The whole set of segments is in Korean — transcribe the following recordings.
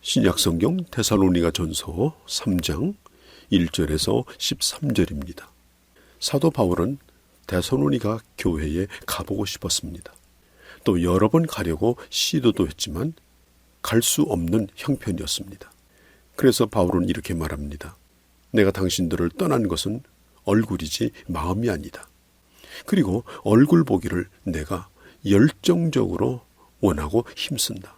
신약성경 데살로니가전서 3장 1절에서 13절입니다. 사도 바울은 데살로니가 교회에 가보고 싶었습니다. 또 여러 번 가려고 시도도 했지만 갈 수 없는 형편이었습니다. 그래서 바울은 이렇게 말합니다. 내가 당신들을 떠난 것은 얼굴이지 마음이 아니다. 그리고 얼굴 보기를 내가 열정적으로 원하고 힘쓴다.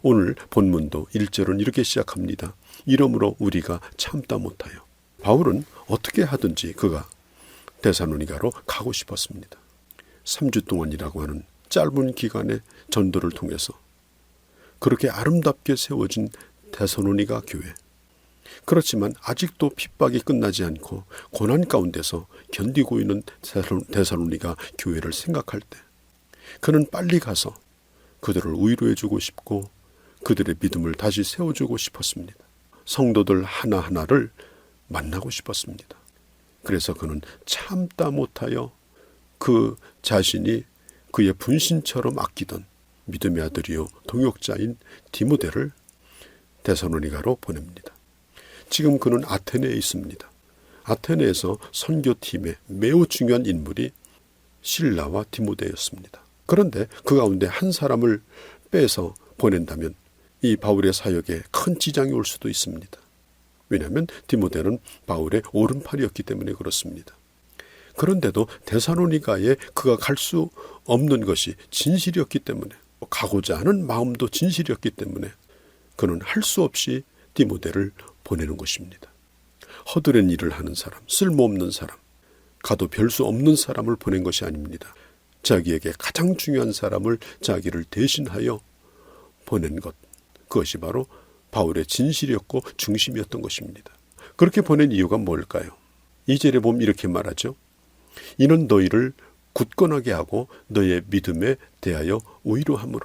오늘 본문도 1절은 이렇게 시작합니다. 이러므로 우리가 참다 못하여. 바울은 어떻게 하든지 그가 데살로니가로 가고 싶었습니다. 3주 동안이라고 하는 짧은 기간의 전도를 통해서 그렇게 아름답게 세워진 데살로니가 교회. 그렇지만 아직도 핍박이 끝나지 않고 고난 가운데서 견디고 있는 데살로니가 교회를 생각할 때 그는 빨리 가서 그들을 위로해주고 싶고 그들의 믿음을 다시 세워주고 싶었습니다. 성도들 하나하나를 만나고 싶었습니다. 그래서 그는 참다 못하여 그 자신이 그의 분신처럼 아끼던 믿음의 아들이요 동역자인 디모데를 데살로니가로 보냅니다. 지금 그는 아테네에 있습니다. 아테네에서 선교팀의 매우 중요한 인물이 실라와 디모데였습니다. 그런데 그 가운데 한 사람을 빼서 보낸다면 이 바울의 사역에 큰 지장이 올 수도 있습니다. 왜냐하면 디모데는 바울의 오른팔이었기 때문에 그렇습니다. 그런데도 데살로니가에 그가 갈 수 없는 것이 진실이었기 때문에 가고자 하는 마음도 진실이었기 때문에 그는 할 수 없이 디모데를 보내는 것입니다. 허드렛 일을 하는 사람, 쓸모없는 사람, 가도 별 수 없는 사람을 보낸 것이 아닙니다. 자기에게 가장 중요한 사람을 자기를 대신하여 보낸 것. 그것이 바로 바울의 진실이었고 중심이었던 것입니다. 그렇게 보낸 이유가 뭘까요? 2절에 보면 이렇게 말하죠. 이는 너희를 굳건하게 하고 너의 믿음에 대하여 위로함으로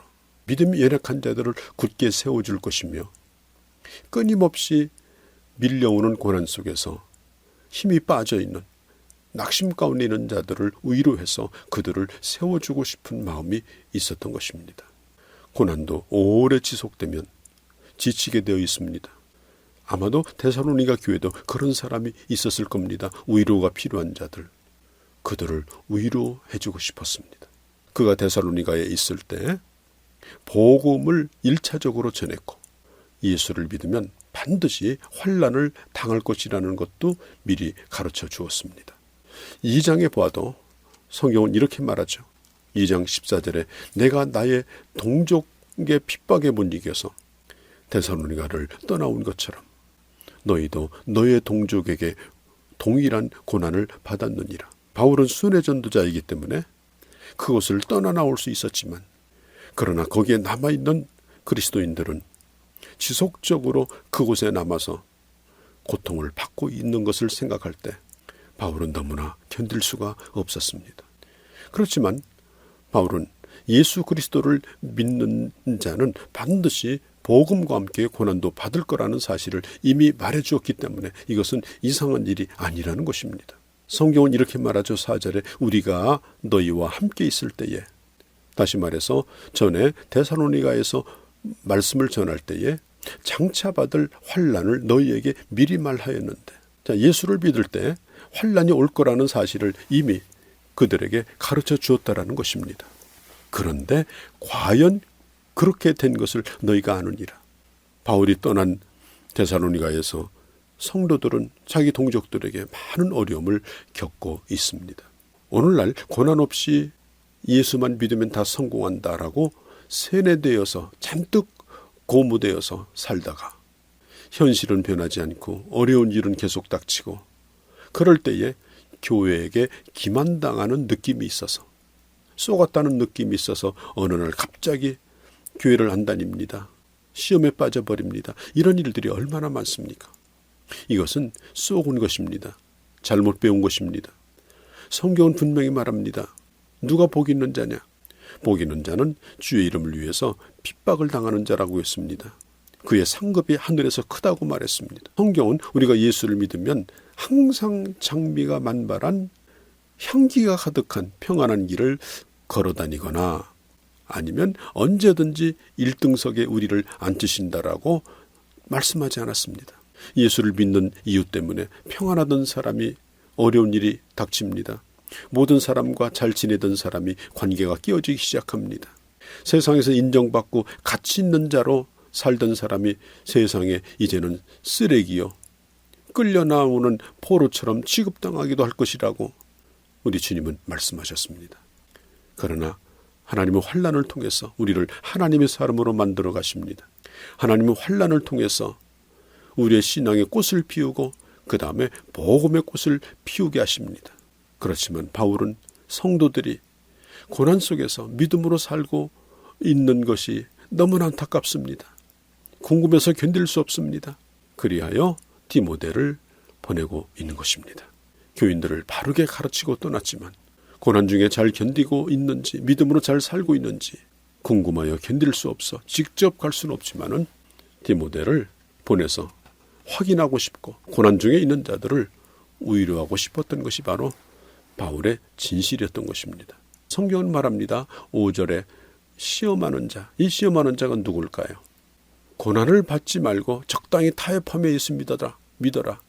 믿음이 연약한 자들을 굳게 세워줄 것이며 끊임없이 밀려오는 고난 속에서 힘이 빠져있는 낙심 가운데 있는 자들을 위로해서 그들을 세워주고 싶은 마음이 있었던 것입니다. 고난도 오래 지속되면 지치게 되어 있습니다. 아마도 데살로니가 교회도 그런 사람이 있었을 겁니다. 위로가 필요한 자들. 그들을 위로해주고 싶었습니다. 그가 데살로니가에 있을 때 복음을 1차적으로 전했고 예수를 믿으면 반드시 환난을 당할 것이라는 것도 미리 가르쳐 주었습니다. 2장에 보아도 성경은 이렇게 말하죠. 2장 14절에 내가 나의 동족의 핍박에 못 이겨서 데살로니가를 떠나온 것처럼 너희도 너의 동족에게 동일한 고난을 받았느니라. 바울은 순회 전도자이기 때문에 그곳을 떠나 나올 수 있었지만 그러나 거기에 남아있는 그리스도인들은 지속적으로 그곳에 남아서 고통을 받고 있는 것을 생각할 때 바울은 너무나 견딜 수가 없었습니다. 그렇지만 바울은 예수 그리스도를 믿는 자는 반드시 복음과 함께 고난도 받을 거라는 사실을 이미 말해주었기 때문에 이것은 이상한 일이 아니라는 것입니다. 성경은 이렇게 말하죠. 4절에 우리가 너희와 함께 있을 때에, 다시 말해서 전에 데살로니가에서 말씀을 전할 때에 장차 받을 환난을 너희에게 미리 말하였는데, 자, 예수를 믿을 때 환난이 올 거라는 사실을 이미 그들에게 가르쳐 주었다라는 것입니다. 그런데 과연 그렇게 된 것을 너희가 아느니라. 바울이 떠난 데살로니가에서 성도들은 자기 동족들에게 많은 어려움을 겪고 있습니다. 오늘날 고난 없이 예수만 믿으면 다 성공한다라고 세뇌되어서 잔뜩 고무되어서 살다가 현실은 변하지 않고 어려운 일은 계속 닥치고 그럴 때에 교회에게 기만당하는 느낌이 있어서 쏘갔다는 느낌이 있어서 어느 날 갑자기 교회를 안 다닙니다. 시험에 빠져버립니다. 이런 일들이 얼마나 많습니까? 이것은 쏘은 것입니다. 잘못 배운 것입니다. 성경은 분명히 말합니다. 누가 복 있는 자냐? 복 있는 자는 주의 이름을 위해서 핍박을 당하는 자라고 했습니다. 그의 상급이 하늘에서 크다고 말했습니다. 성경은 우리가 예수를 믿으면 항상 장미가 만발한 향기가 가득한 평안한 길을 걸어다니거나 아니면 언제든지 1등석에 우리를 앉히신다라고 말씀하지 않았습니다. 예수를 믿는 이유 때문에 평안하던 사람이 어려운 일이 닥칩니다. 모든 사람과 잘 지내던 사람이 관계가 끼어지기 시작합니다. 세상에서 인정받고 가치 있는 자로 살던 사람이 세상에 이제는 쓰레기요, 끌려 나오는 포로처럼 취급당하기도 할 것이라고 우리 주님은 말씀하셨습니다. 그러나 하나님은 환난을 통해서 우리를 하나님의 사람으로 만들어 가십니다. 하나님은 환난을 통해서 우리의 신앙의 꽃을 피우고 그 다음에 복음의 꽃을 피우게 하십니다. 그렇지만 바울은 성도들이 고난 속에서 믿음으로 살고 있는 것이 너무나 안타깝습니다. 궁금해서 견딜 수 없습니다. 그리하여 디모데를 보내고 있는 것입니다. 교인들을 바르게 가르치고 떠났지만 고난 중에 잘 견디고 있는지, 믿음으로 잘 살고 있는지 궁금하여 견딜 수 없어 직접 갈 수는 없지만은 디모데를 보내서 확인하고 싶고 고난 중에 있는 자들을 위로하고 싶었던 것이 바로 바울의 진실이었던 것입니다. 성경은 말합니다. 5절에 시험하는 자, 이 시험하는 자가 누굴까요? 고난을 받지 말고 적당히 타협하며 예수 믿어라.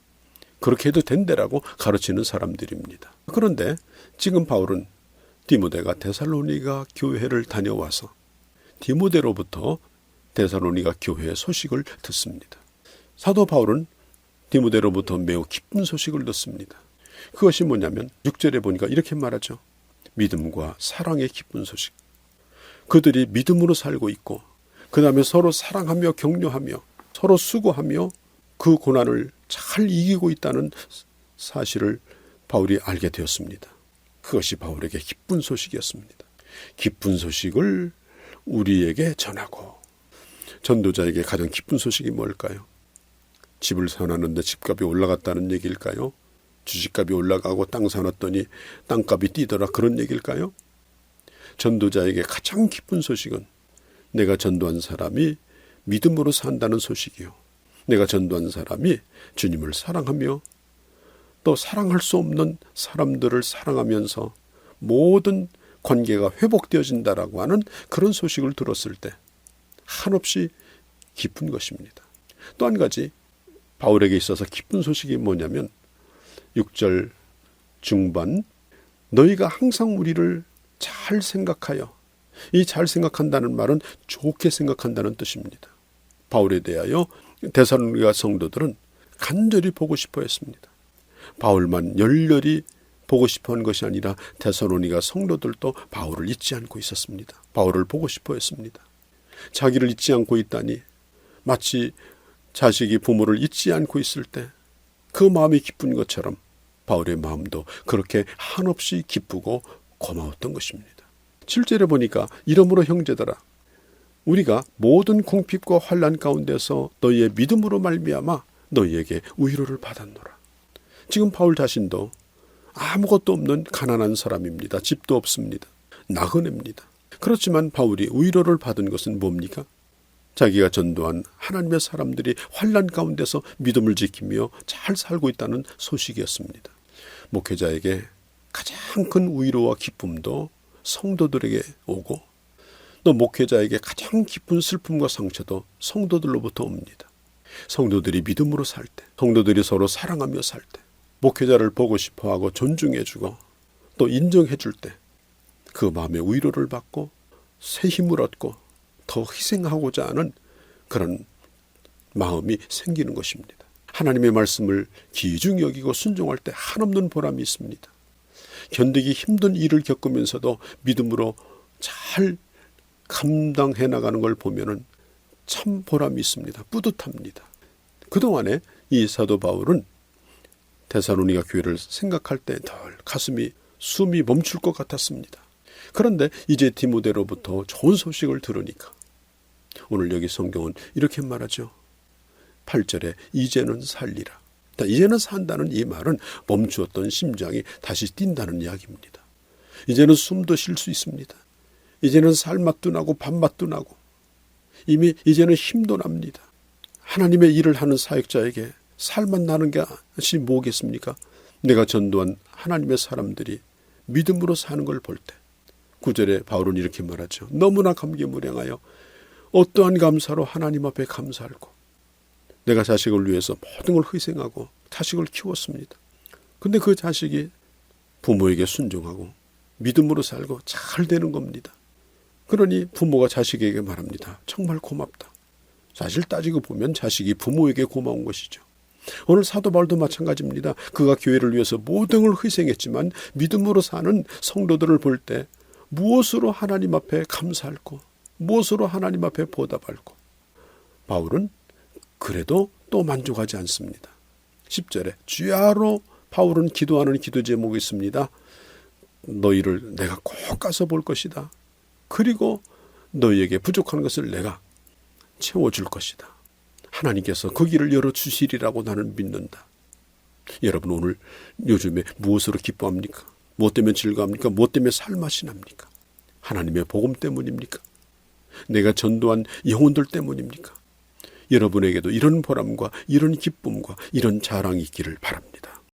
그렇게 해도 된다라고 가르치는 사람들입니다. 그런데 지금 바울은 디모데가 데살로니가 교회를 다녀와서 디모데로부터 데살로니가 교회의 소식을 듣습니다. 사도 바울은 디모데로부터 매우 기쁜 소식을 듣습니다. 그것이 뭐냐면 6절에 보니까 이렇게 말하죠. 믿음과 사랑의 기쁜 소식. 그들이 믿음으로 살고 있고 그 다음에 서로 사랑하며 격려하며 서로 수고하며 그 고난을 잘 이기고 있다는 사실을 바울이 알게 되었습니다. 그것이 바울에게 기쁜 소식이었습니다. 기쁜 소식을 우리에게 전하고, 전도자에게 가장 기쁜 소식이 뭘까요? 집을 사놨는데 집값이 올라갔다는 얘기일까요? 주식값이 올라가고 땅 사놨더니 땅값이 뛰더라, 그런 얘기일까요? 전도자에게 가장 기쁜 소식은 내가 전도한 사람이 믿음으로 산다는 소식이요, 내가 전도한 사람이 주님을 사랑하며 또 사랑할 수 없는 사람들을 사랑하면서 모든 관계가 회복되어진다라고 하는 그런 소식을 들었을 때 한없이 기쁜 것입니다. 또 한 가지 바울에게 있어서 기쁜 소식이 뭐냐면 6절 중반, 너희가 항상 우리를 잘 생각하여, 이 잘 생각한다는 말은 좋게 생각한다는 뜻입니다. 바울에 대하여 데살로니가 성도들은 간절히 보고 싶어 했습니다. 바울만 열렬히 보고 싶어 한 것이 아니라 데살로니가 성도들도 바울을 잊지 않고 있었습니다. 바울을 보고 싶어 했습니다. 자기를 잊지 않고 있다니 마치 자식이 부모를 잊지 않고 있을 때 그 마음이 기쁜 것처럼 바울의 마음도 그렇게 한없이 기쁘고 고마웠던 것입니다. 7절에 보니까 이러므로 형제들아, 우리가 모든 궁핍과 환난 가운데서 너희의 믿음으로 말미암아 너희에게 위로를 받았노라. 지금 바울 자신도 아무것도 없는 가난한 사람입니다. 집도 없습니다. 나그네입니다. 그렇지만 바울이 위로를 받은 것은 뭡니까? 자기가 전도한 하나님의 사람들이 환난 가운데서 믿음을 지키며 잘 살고 있다는 소식이었습니다. 목회자에게 가장 큰 위로와 기쁨도 성도들에게 오고, 또 목회자에게 가장 깊은 슬픔과 상처도 성도들로부터 옵니다. 성도들이 믿음으로 살 때, 성도들이 서로 사랑하며 살 때, 목회자를 보고 싶어하고 존중해주고 또 인정해줄 때 그 마음에 위로를 받고 새 힘을 얻고 더 희생하고자 하는 그런 마음이 생기는 것입니다. 하나님의 말씀을 귀중히 여기고 순종할 때 한없는 보람이 있습니다. 견디기 힘든 일을 겪으면서도 믿음으로 잘 감당해 나가는 걸 보면은 참 보람이 있습니다. 뿌듯합니다. 그동안에 이 사도 바울은 데살로니가 교회를 생각할 때 덜 가슴이 숨이 멈출 것 같았습니다. 그런데 이제 디모데로부터 좋은 소식을 들으니까 오늘 여기 성경은 이렇게 말하죠. 8절에 이제는 살리라. 이제는 산다는 이 말은 멈추었던 심장이 다시 뛴다는 이야기입니다. 이제는 숨도 쉴 수 있습니다. 이제는 살맛도 나고 밥맛도 나고 이미 이제는 힘도 납니다. 하나님의 일을 하는 사역자에게 살맛 나는 것이 뭐겠습니까? 내가 전도한 하나님의 사람들이 믿음으로 사는 걸 볼 때, 9절에 바울은 이렇게 말하죠. 너무나 감개무량하여 어떠한 감사로 하나님 앞에 감사하고, 내가 자식을 위해서 모든 걸 희생하고 자식을 키웠습니다. 근데 그 자식이 부모에게 순종하고 믿음으로 살고 잘 되는 겁니다. 그러니 부모가 자식에게 말합니다. 정말 고맙다. 사실 따지고 보면 자식이 부모에게 고마운 것이죠. 오늘 사도 바울도 마찬가지입니다. 그가 교회를 위해서 모든 걸 희생했지만 믿음으로 사는 성도들을 볼 때 무엇으로 하나님 앞에 감사할고, 무엇으로 하나님 앞에 보답할고. 바울은 그래도 또 만족하지 않습니다. 10절에 주야로 바울은 기도하는 기도 제목이 있습니다. 너희를 내가 꼭 가서 볼 것이다. 그리고 너희에게 부족한 것을 내가 채워줄 것이다. 하나님께서 그 길을 열어주시리라고 나는 믿는다. 여러분, 오늘 요즘에 무엇으로 기뻐합니까? 무엇 때문에 즐거합니까? 무엇 때문에 살맛이 납니까? 하나님의 복음 때문입니까? 내가 전도한 영혼들 때문입니까? 여러분에게도 이런 보람과 이런 기쁨과 이런 자랑이 있기를 바랍니다.